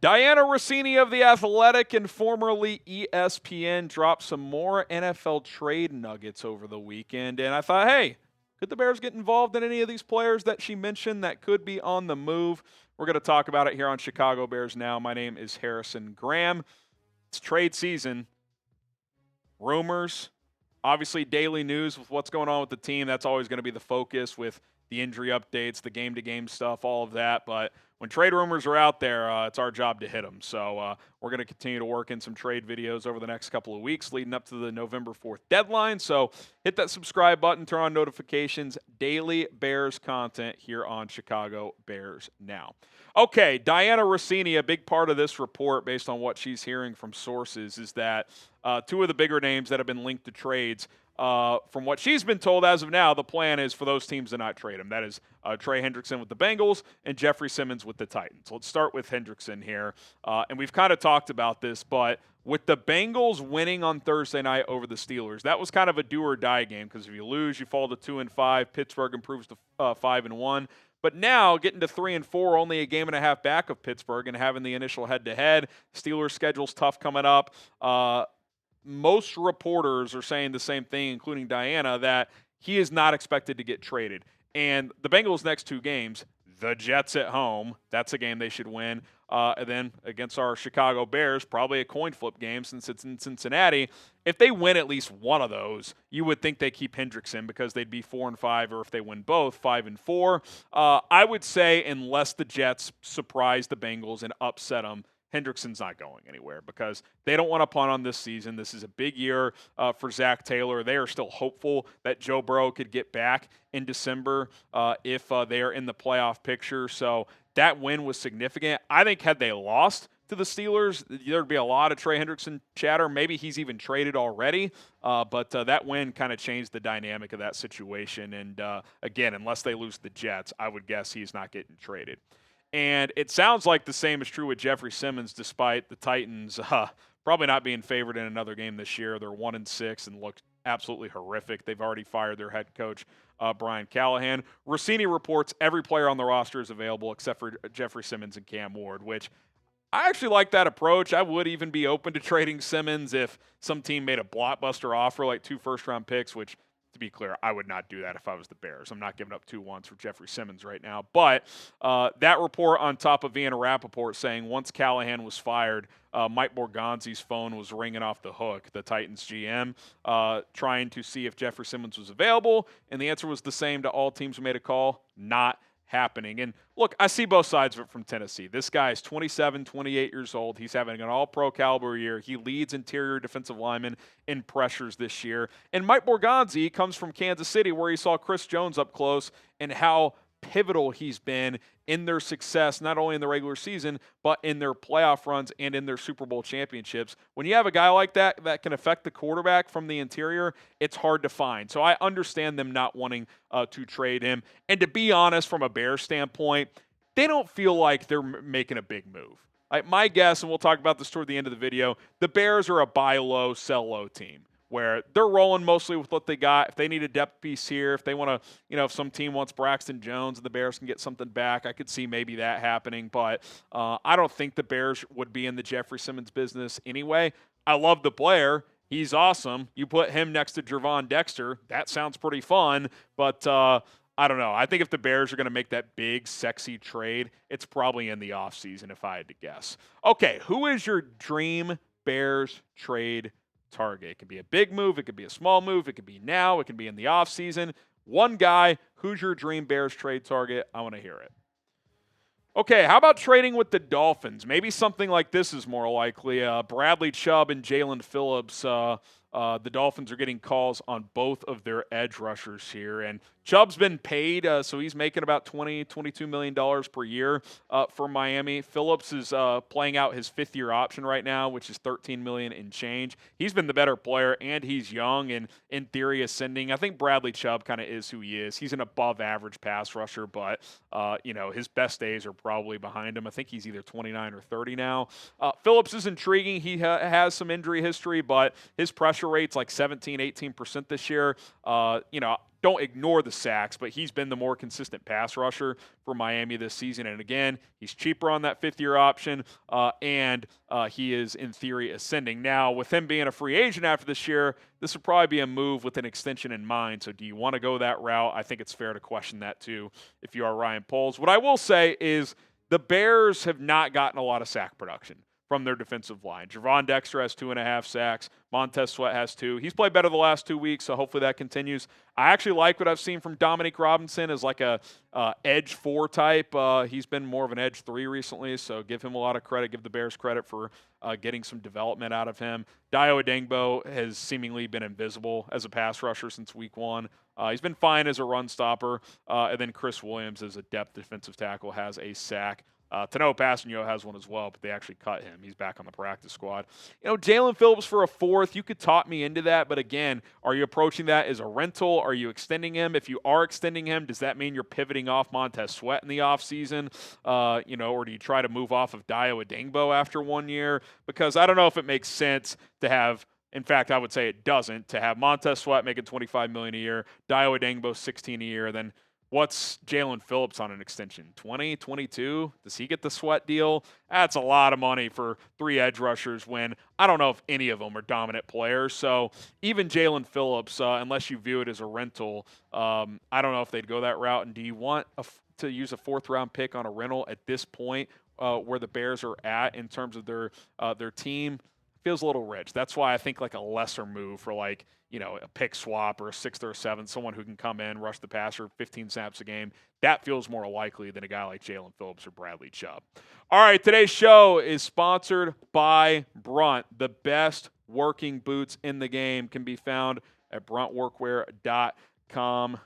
Dianna Russini of The Athletic and formerly ESPN dropped some more NFL trade nuggets over the weekend. And I thought, hey, could the Bears get involved in any of these players that she mentioned that could be on the move? We're going to talk about it here on Chicago Bears Now. My name is Harrison Graham. It's trade season. Rumors, obviously daily news with what's going on with the team. That's always going to be the focus with the injury updates, the game-to-game stuff, all of that. But when trade rumors are out there, it's our job to hit them. So we're going to continue to work in some trade videos over the next couple of weeks leading up to the November 4th deadline. So hit that subscribe button, turn on notifications, daily Bears content here on Chicago Bears Now. Okay, Dianna Russini, a big part of this report based on what she's hearing from sources is that two of the bigger names that have been linked to trades, from what she's been told as of now, the plan is for those teams to not trade him. That is Trey Hendrickson with the Bengals and Jeffery Simmons with the Titans. Let's start with Hendrickson here. And we've kind of talked about this, but with the Bengals winning on Thursday night over the Steelers, that was kind of a do-or-die game because if you lose, you fall to 2-5. Pittsburgh improves to 5-1. But now, getting to 3-4, only a game and a half back of Pittsburgh and having the initial head-to-head. Steelers' schedule's tough coming up. Most reporters are saying the same thing, including Dianna, that he is not expected to get traded. And the Bengals' next two games, the Jets at home, that's a game they should win. And then against our Chicago Bears, probably a coin flip game since it's in Cincinnati. If they win at least one of those, you would think they keep Hendrickson because they'd be 4-5, or if they win both, 5-4. I would say unless the Jets surprise the Bengals and upset them, Hendrickson's not going anywhere because they don't want to punt on this season. This is a big year for Zach Taylor. They are still hopeful that Joe Burrow could get back in December if they are in the playoff picture. So that win was significant. I think had they lost to the Steelers, there'd be a lot of Trey Hendrickson chatter. Maybe he's even traded already. But that win kind of changed the dynamic of that situation. And, again, unless they lose the Jets, I would guess he's not getting traded. And it sounds like the same is true with Jeffery Simmons, despite the Titans probably not being favored in another game this year. They're 1-6 and look absolutely horrific. They've already fired their head coach, Brian Callahan. Russini reports every player on the roster is available except for Jeffery Simmons and Cam Ward, which I actually like that approach. I would even be open to trading Simmons if some team made a blockbuster offer like 2 first-round picks, which, to be clear, I would not do that if I was the Bears. I'm not giving up 2-1s for Jeffery Simmons right now. But that report on top of Ian Rappaport saying once Callahan was fired, Mike Borgonzi's phone was ringing off the hook, the Titans GM, trying to see if Jeffery Simmons was available. And the answer was the same to all teams who made a call, not happening. And look, I see both sides of it from Tennessee. This guy is 27, 28 years old. He's having an all-pro caliber year. He leads interior defensive linemen in pressures this year. And Mike Borgonzi comes from Kansas City, where he saw Chris Jones up close and how pivotal he's been in their success, not only in the regular season, but in their playoff runs and in their Super Bowl championships. When you have a guy like that that can affect the quarterback from the interior, it's hard to find. So I understand them not wanting to trade him. And to be honest, from a Bears standpoint, they don't feel like they're making a big move. Like my guess, and we'll talk about this toward the end of the video, the Bears are a buy low, sell low team, where they're rolling mostly with what they got. If they need a depth piece here, if they want to, if some team wants Braxton Jones and the Bears can get something back, I could see maybe that happening. But I don't think the Bears would be in the Jeffery Simmons business anyway. I love the player. He's awesome. You put him next to Gervon Dexter, that sounds pretty fun. But I don't know. I think if the Bears are going to make that big, sexy trade, it's probably in the offseason if I had to guess. Okay, who is your dream Bears trade target? It could be a big move, it could be a small move, it could be now, it can be in the offseason. One guy, who's your dream Bears trade target? I want to hear it. Okay, how about trading with the Dolphins? Maybe something like this is more likely. Bradley Chubb and Jaelan Phillips. The Dolphins are getting calls on both of their edge rushers here. And Chubb's been paid, so he's making about $22 million per year for Miami. Phillips is playing out his fifth-year option right now, which is $13 million in change. He's been the better player, and he's young and, in theory, ascending. I think Bradley Chubb kind of is who he is. He's an above-average pass rusher, but, his best days are probably behind him. I think he's either 29 or 30 now. Phillips is intriguing. He has some injury history, but his pressure pressure rate's like 17, 18% this year. Don't ignore the sacks, but he's been the more consistent pass rusher for Miami this season. And again, he's cheaper on that fifth-year option, and he is, in theory, ascending. Now, with him being a free agent after this year, this would probably be a move with an extension in mind. So do you want to go that route? I think it's fair to question that, too, if you are Ryan Poles. What I will say is the Bears have not gotten a lot of sack production from their defensive line. Gervon Dexter has 2.5 sacks. Montez Sweat has 2. He's played better the last 2 weeks, so hopefully that continues. I actually like what I've seen from Dominique Robinson as like a edge 4 type. He's been more of an edge 3 recently, so give him a lot of credit. Give the Bears credit for getting some development out of him. Dayo Odeyingbo has seemingly been invisible as a pass rusher since week 1. He's been fine as a run stopper. And then Chris Williams, as a depth defensive tackle, has a sack. Tanoa Passanio has one as well, but they actually cut him. He's back on the practice squad. Jaelan Phillips for a 4th, you could talk me into that, but again, are you approaching that as a rental? Are you extending him? If you are extending him, does that mean you're pivoting off Montez Sweat in the offseason? Or do you try to move off of Dayo Odeyingbo after 1 year? Because I don't know if it makes sense to have, in fact, I would say it doesn't, to have Montez Sweat making $25 million a year, Dayo Odeyingbo $16 a year, then what's Jaelan Phillips on an extension? 20, 22? Does he get the Sweat deal? That's a lot of money for 3 edge rushers when I don't know if any of them are dominant players. So even Jaelan Phillips, unless you view it as a rental, I don't know if they'd go that route. And do you want to use a 4th-round pick on a rental at this point where the Bears are at in terms of their team? Feels a little rich. That's why I think like a lesser move for a pick swap or a 6th or a 7th, someone who can come in, rush the passer 15 snaps a game. That feels more likely than a guy like Jaelan Phillips or Bradley Chubb. All right, today's show is sponsored by Brunt. The best working boots in the game can be found at bruntworkwear.com.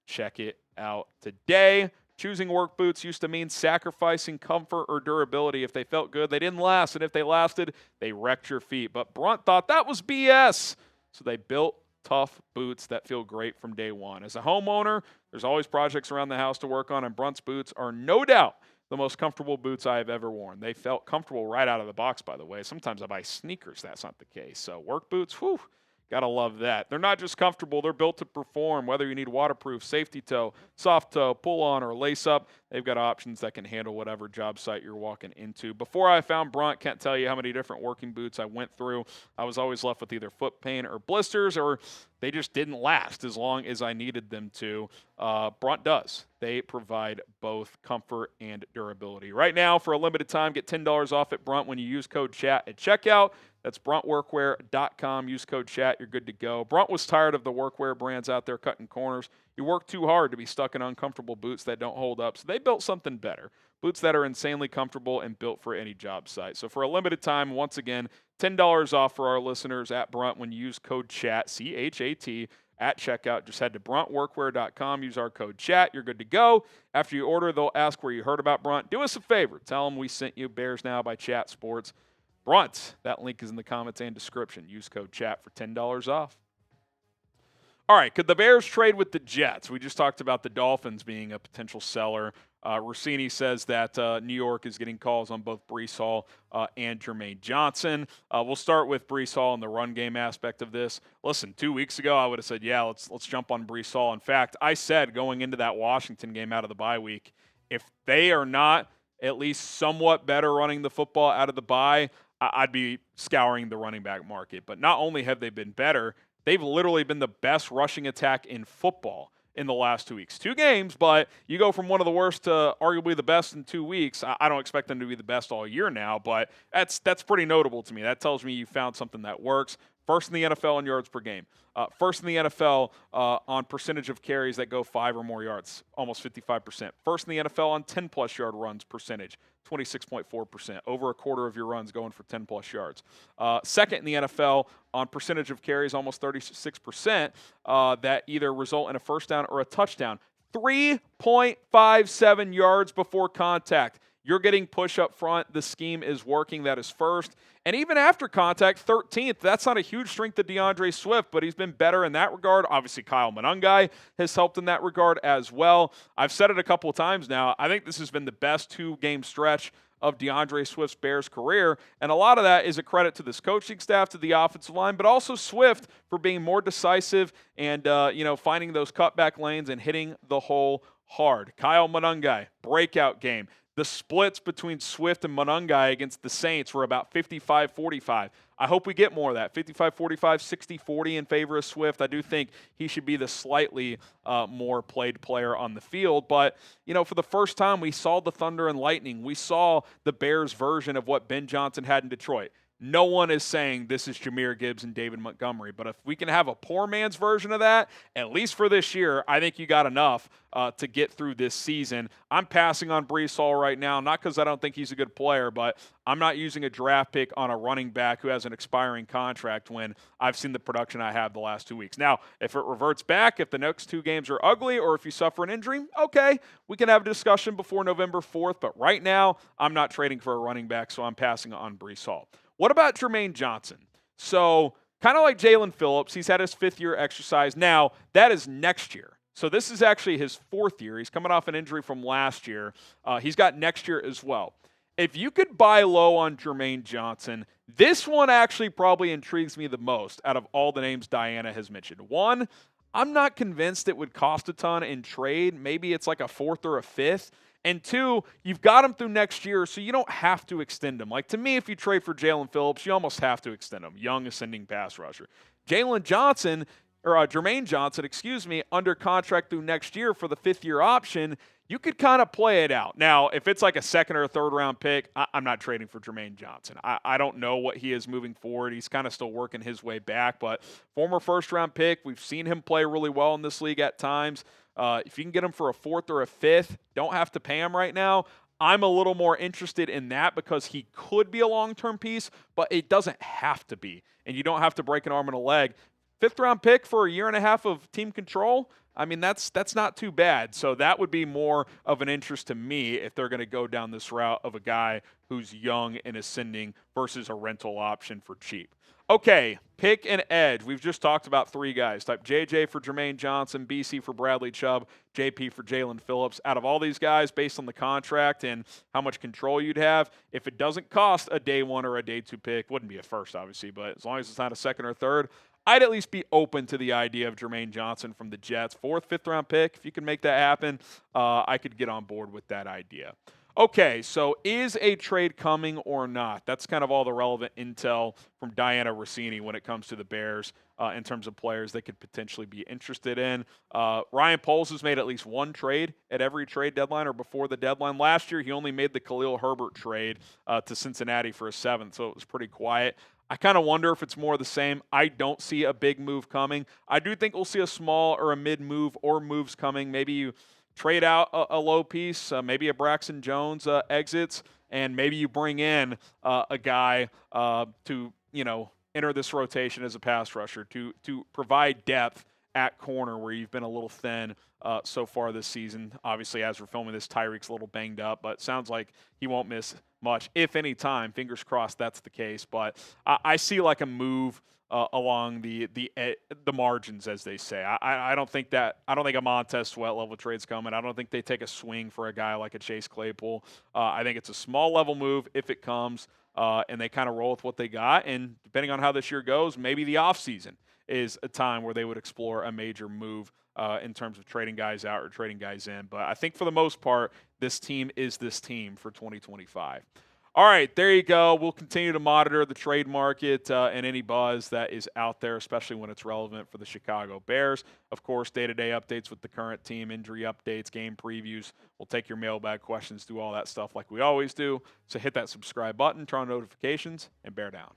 Check it out today. Choosing work boots used to mean sacrificing comfort or durability. If they felt good, they didn't last. And if they lasted, they wrecked your feet. But Brunt thought that was BS. So they built tough boots that feel great from day one. As a homeowner, there's always projects around the house to work on, and Brunt's boots are no doubt the most comfortable boots I have ever worn. They felt comfortable right out of the box, by the way. Sometimes I buy sneakers. That's not the case. So work boots, whew. Gotta love that. They're not just comfortable, they're built to perform. Whether you need waterproof, safety toe, soft toe, pull on, or lace up, they've got options that can handle whatever job site you're walking into. Before I found Brunt, can't tell you how many different working boots I went through. I was always left with either foot pain or blisters, or they just didn't last as long as I needed them to. Brunt does. They provide both comfort and durability. Right now, for a limited time, get $10 off at Brunt when you use code CHAT at checkout. That's bruntworkwear.com. Use code CHAT. You're good to go. Brunt was tired of the workwear brands out there cutting corners. You work too hard to be stuck in uncomfortable boots that don't hold up. So they built something better. Boots that are insanely comfortable and built for any job site. So for a limited time, once again, $10 off for our listeners at Brunt when you use code CHAT, C-H-A-T, at checkout. Just head to bruntworkwear.com. Use our code CHAT. You're good to go. After you order, they'll ask where you heard about Brunt. Do us a favor. Tell them we sent you. Bears Now by Chat Sports. Brunt. That link is in the comments and description. Use code CHAT for $10 off. All right, could the Bears trade with the Jets? We just talked about the Dolphins being a potential seller. Russini says that New York is getting calls on both Breece Hall and Jermaine Johnson. We'll start with Breece Hall and the run game aspect of this. Listen, 2 weeks ago, I would have said, yeah, let's jump on Breece Hall. In fact, I said going into that Washington game out of the bye week, if they are not at least somewhat better running the football out of the bye, I'd be scouring the running back market. But not only have they been better, they've literally been the best rushing attack in football in the last 2 weeks. 2 games, but you go from one of the worst to arguably the best in 2 weeks. I don't expect them to be the best all year now, but that's pretty notable to me. That tells me you found something that works. First in the NFL in yards per game. First in the NFL on percentage of carries that go 5 or more yards, almost 55%. First in the NFL on 10-plus yard runs percentage, 26.4%. Over a quarter of your runs going for 10-plus yards. Second in the NFL on percentage of carries, almost 36%, that either result in a first down or a touchdown. 3.57 yards before contact. You're getting push up front. The scheme is working. That is first. And even after contact, 13th. That's not a huge strength of DeAndre Swift, but he's been better in that regard. Obviously, Kyle Monangai has helped in that regard as well. I've said it a couple of times now. I think this has been the best 2-game stretch of DeAndre Swift's Bears career. And a lot of that is a credit to this coaching staff, to the offensive line, but also Swift for being more decisive and, finding those cutback lanes and hitting the hole hard. Kyle Monangai, breakout game. The splits between Swift and Monangai against the Saints were about 55-45. I hope we get more of that, 55-45, 60-40 in favor of Swift. I do think he should be the slightly more played player on the field. But, for the first time, we saw the Thunder and Lightning. We saw the Bears version of what Ben Johnson had in Detroit. No one is saying this is Jahmyr Gibbs and David Montgomery, but if we can have a poor man's version of that, at least for this year, I think you got enough to get through this season. I'm passing on Breece Hall right now, not because I don't think he's a good player, but I'm not using a draft pick on a running back who has an expiring contract when I've seen the production I have the last 2 weeks. Now, if it reverts back, if the next 2 games are ugly, or if you suffer an injury, okay, we can have a discussion before November 4th, but right now, I'm not trading for a running back, so I'm passing on Breece Hall. What about Jermaine Johnson? So, kind of like Jaelan Phillips, he's had his 5th-year exercise. Now, that is next year. So this is actually his 4th year. He's coming off an injury from last year. He's got next year as well. If you could buy low on Jermaine Johnson, this one actually probably intrigues me the most out of all the names Dianna has mentioned. One, I'm not convinced it would cost a ton in trade. Maybe it's like a 4th or a 5th. And 2, you've got him through next year, so you don't have to extend him. Like, to me, if you trade for Jaelan Phillips, you almost have to extend him. Young, ascending pass rusher. Jermaine Johnson, under contract through next year for the 5th-year option, you could kind of play it out. Now, if it's like a 2nd or 3rd round pick, I'm not trading for Jermaine Johnson. I don't know what he is moving forward. He's kind of still working his way back, but former 1st-round pick, we've seen him play really well in this league at times. If you can get him for a 4th or a 5th, don't have to pay him right now. I'm a little more interested in that because he could be a long-term piece, but it doesn't have to be. And you don't have to break an arm and a leg. 5th-round pick for a year and a half of team control, I mean, that's not too bad. So that would be more of an interest to me if they're going to go down this route of a guy who's young and ascending versus a rental option for cheap. Okay, pick an edge. We've just talked about 3 guys. Type JJ for Jermaine Johnson, BC for Bradley Chubb, JP for Jaelan Phillips. Out of all these guys, based on the contract and how much control you'd have, if it doesn't cost a day 1 or a day 2 pick, wouldn't be a 1st, obviously, but as long as it's not a 2nd or 3rd, I'd at least be open to the idea of Jermaine Johnson from the Jets. 4th, 5th-round pick, if you can make that happen, I could get on board with that idea. Okay, so is a trade coming or not? That's kind of all the relevant intel from Dianna Russini when it comes to the Bears in terms of players they could potentially be interested in. Ryan Poles has made at least 1 trade at every trade deadline or before the deadline. Last year, he only made the Khalil Herbert trade to Cincinnati for a 7th, so it was pretty quiet. I kind of wonder if it's more of the same. I don't see a big move coming. I do think we'll see a small or a mid move or moves coming. Maybe you trade out a low piece, maybe a Braxton Jones exits, and maybe you bring in a guy to enter this rotation as a pass rusher to provide depth at corner where you've been a little thin so far this season. Obviously, as we're filming this, Tyreek's a little banged up, but it sounds like he won't miss much, if any time. Fingers crossed that's the case. But I see like a move along the margins, as they say. I don't think a Montez Sweat level trade's coming. I don't think they take a swing for a guy like a Chase Claypool. I think it's a small level move if it comes, and they kind of roll with what they got. And depending on how this year goes, maybe the offseason is a time where they would explore a major move in terms of trading guys out or trading guys in. But I think for the most part, this team is this team for 2025. All right, there you go. We'll continue to monitor the trade market and any buzz that is out there, especially when it's relevant for the Chicago Bears. Of course, day-to-day updates with the current team, injury updates, game previews. We'll take your mailbag questions, do all that stuff like we always do. So hit that subscribe button, turn on notifications, and bear down.